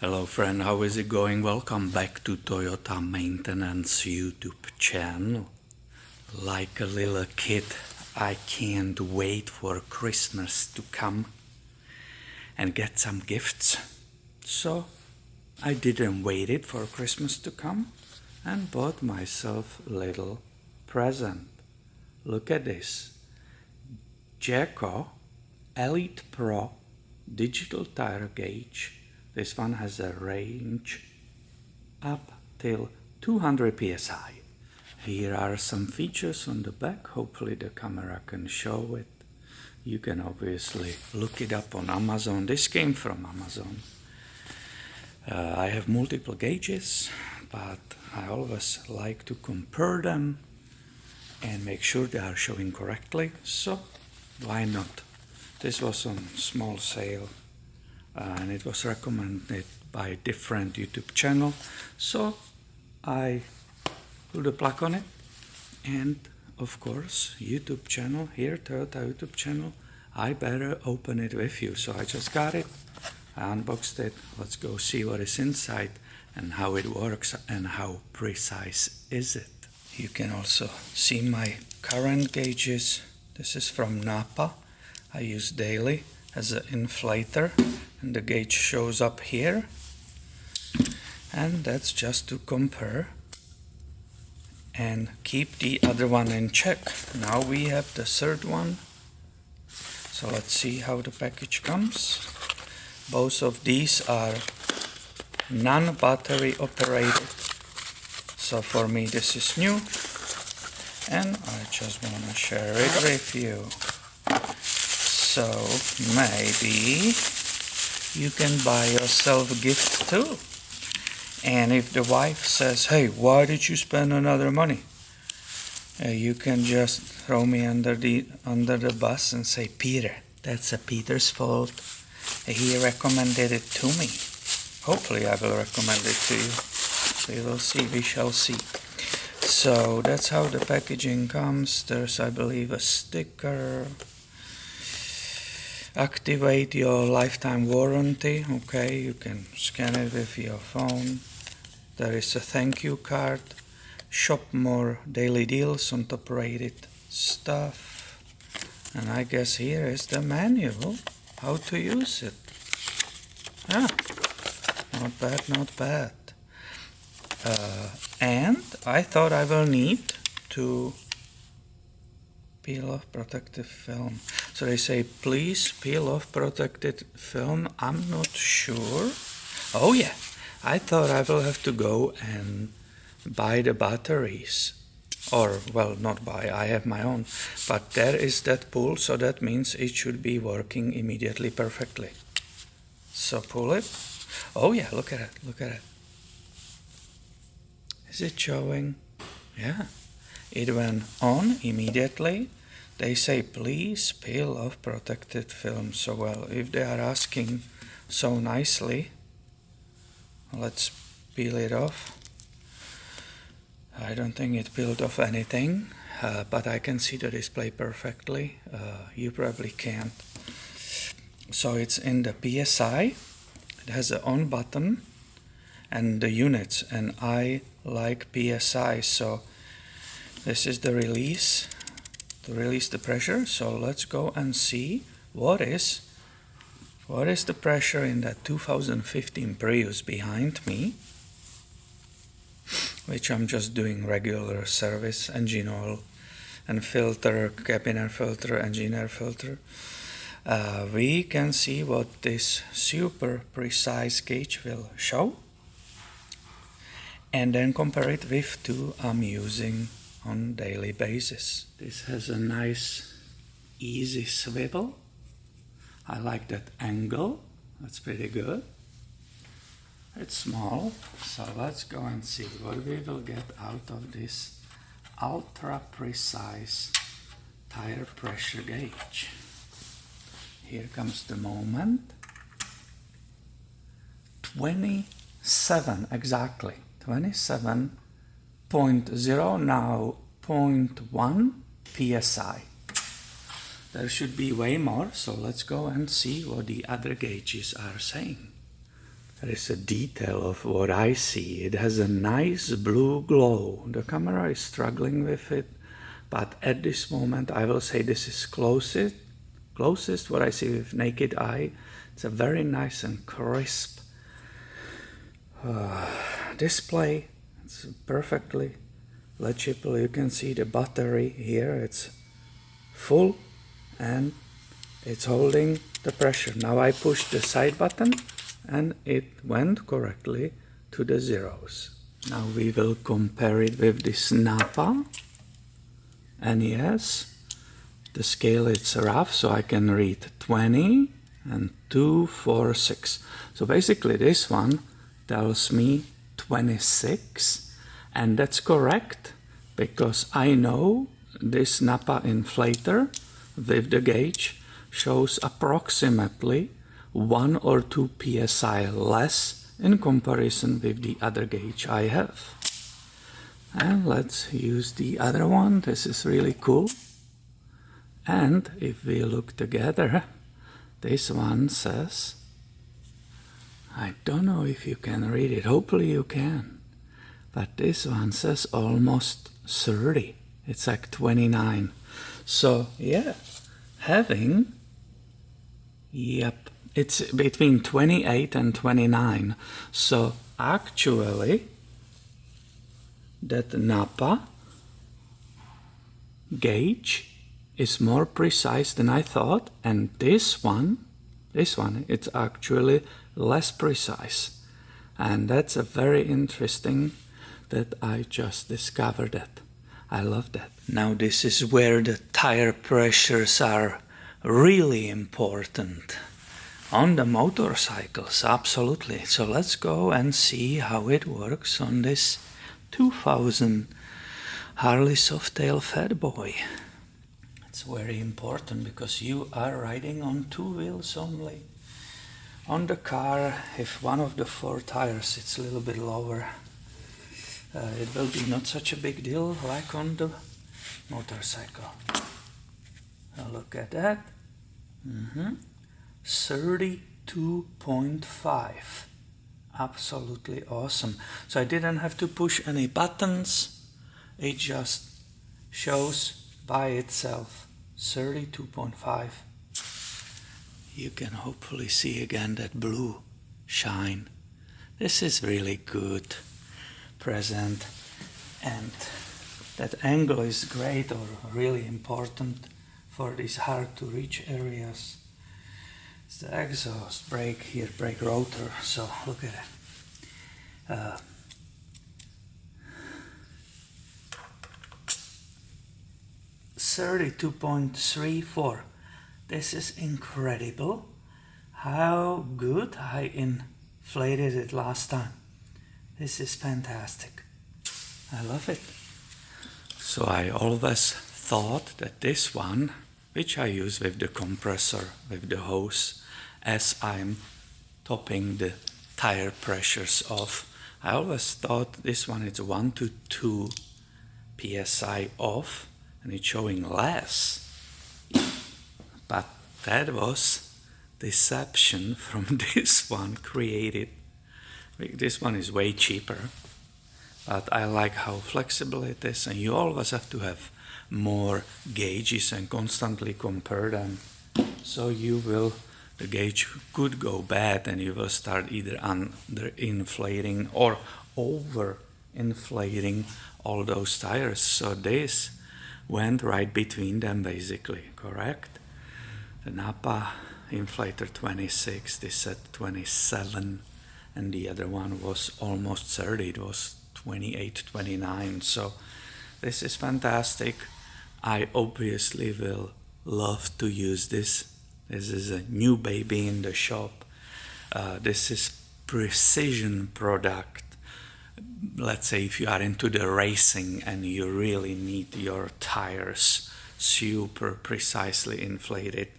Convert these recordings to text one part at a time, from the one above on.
Hello friend, how is it going? Welcome back to Toyota Maintenance YouTube channel. Like a little kid, I can't wait for Christmas to come and get some gifts. So I didn't wait it for Christmas to come and bought myself a little present. Look at this. JACO Elite Pro digital tire gauge. This one has a range up till 200 psi. Here are some features on the back. Hopefully the camera can show it. You can obviously look it up on Amazon. This came from Amazon. I have multiple gauges, but I always like to compare them and make sure they are showing correctly. So why not? This was on small sale. And it was recommended by different YouTube channel, so I put a plug on it, and of course YouTube channel here, Toyota YouTube channel, I better open it with you. So I just got it, I unboxed it. Let's go see what is inside and how it works and how precise is it. You can also see my current gauges. This is from Napa. I use daily as an inflator, and the gauge shows up here, and that's just to compare and keep the other one in check. Now we have the third one, so let's see how the package comes. Both of these are non-battery operated, so for me this is new and I just want to share it with you. So maybe you can buy yourself a gift too. And if the wife says, hey, why did you spend another money? You can just throw me under the bus and say, Peter, that's Peter's fault. He recommended it to me. Hopefully I will recommend it to you. We will see, we shall see. So that's how the packaging comes. There's, I believe, a sticker. Activate your lifetime warranty. Okay, you can scan it with your phone. There is a thank you card. Shop more daily deals on top rated stuff. And I guess here is the manual how to use it. Ah, not bad, not bad. And I thought I will need to peel off protective film. So they say, please peel off protected film. I'm not sure. Oh yeah, I thought I will have to go and buy the batteries. Or, well, not buy, I have my own. But there is that pull, so that means it should be working immediately perfectly. So pull it. Oh yeah, look at it, look at it. Is it showing? Yeah. It went on immediately. They say, please peel off protected film. So, well, if they are asking so nicely, let's peel it off. I don't think it peeled off anything, but I can see the display perfectly. You probably can't. So it's in the PSI. It has an on button and the units, and I like PSI, so this is the release, to release the pressure. So let's go and see what is the pressure in that 2015 Prius behind me, which I'm just doing regular service, engine oil and filter, cabin air filter, engine air filter. We can see what this super precise gauge will show, and then compare it with two I'm using on daily basis. This has a nice easy swivel. I like that angle, that's pretty good. It's small, so let's go and see what we will get out of this ultra precise tire pressure gauge. Here comes the moment. 27 exactly, 27.0, now 0.1 psi. There should be way more, so let's go and see what the other gauges are saying. There is a detail of what I see. It has a nice blue glow. The camera is struggling with it, but at this moment I will say this is closest what I see with naked eye. It's a very nice and crisp display. It's perfectly legible. You can see the battery here. It's full and it's holding the pressure. Now I push the side button and it went correctly to the zeros. Now we will compare it with this Napa. And yes, the scale is rough, so I can read 20 and 2, 4, 6. So basically this one tells me 26, and that's correct because I know this Napa inflator with the gauge shows approximately 1 or 2 psi less in comparison with the other gauge I have. And let's use the other one. This is really cool. And if we look together, this one says, I don't know if you can read it, hopefully you can, but this one says almost 30. It's like 29. So yeah, it's between 28 and 29. So actually, that Napa gauge is more precise than I thought, and this one, it's actually less precise. And that's a very interesting that I just discovered that. I love that. Now this is where the tire pressures are really important. On the motorcycles, absolutely. So let's go and see how it works on this 2000 Harley Softail Fat Boy. It's very important because you are riding on 2 wheels only. On the car, if one of the 4 tires sits a little bit lower, it will be not such a big deal like on the motorcycle. Now look at that. 32.5. Absolutely awesome. So I didn't have to push any buttons. It just shows by itself 32.5. You can hopefully see again that blue shine. This is really good present, and that angle is great or really important for these hard to reach areas. It's the exhaust brake here, brake rotor, so look at it. 32.34. This is incredible. How good I inflated it last time. This is fantastic. I love it. So I always thought that this one, which I use with the compressor, with the hose, as I'm topping the tire pressures off, I always thought this one is 1 to 2 psi off, and it's showing less. But that was deception from this one created. This one is way cheaper, but I like how flexible it is, and you always have to have more gauges and constantly compare them. So the gauge could go bad and you will start either under-inflating or over-inflating all those tires. So this went right between them basically, correct? The Napa inflator 26, this said 27, and the other one was almost 30, it was 28, 29. So this is fantastic. I obviously will love to use this. This is a new baby in the shop. This is precision product. Let's say if you are into the racing and you really need your tires super precisely inflated,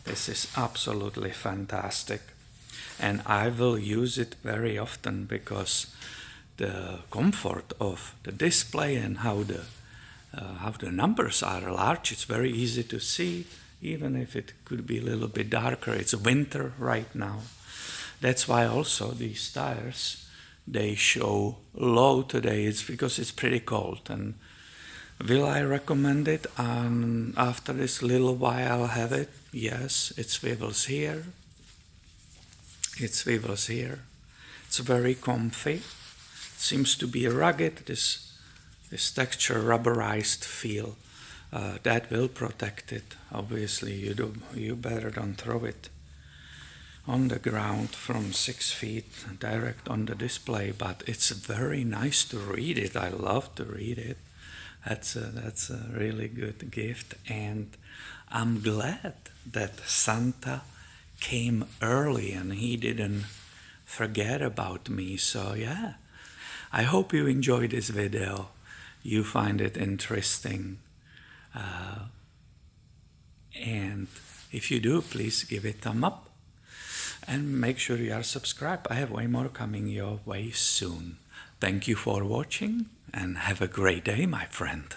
this is absolutely fantastic. And I will use it very often because the comfort of the display and how the numbers are large, it's very easy to see, even if it could be a little bit darker. It's winter right now. That's why also these tires, they show low today. It's because it's pretty cold. And will I recommend it? After this little while have it? Yes, it swivels here. It swivels here. It's very comfy. Seems to be rugged. This texture, rubberized feel, that will protect it. Obviously, you better don't throw it on the ground from 6 feet direct on the display. But it's very nice to read it. I love to read it. That's a really good gift, and I'm glad that Santa came early and he didn't forget about me. So yeah, I hope you enjoyed this video. You find it interesting, and if you do, please give it a thumb up and make sure you are subscribed. I have way more coming your way soon. Thank you for watching and have a great day, my friend.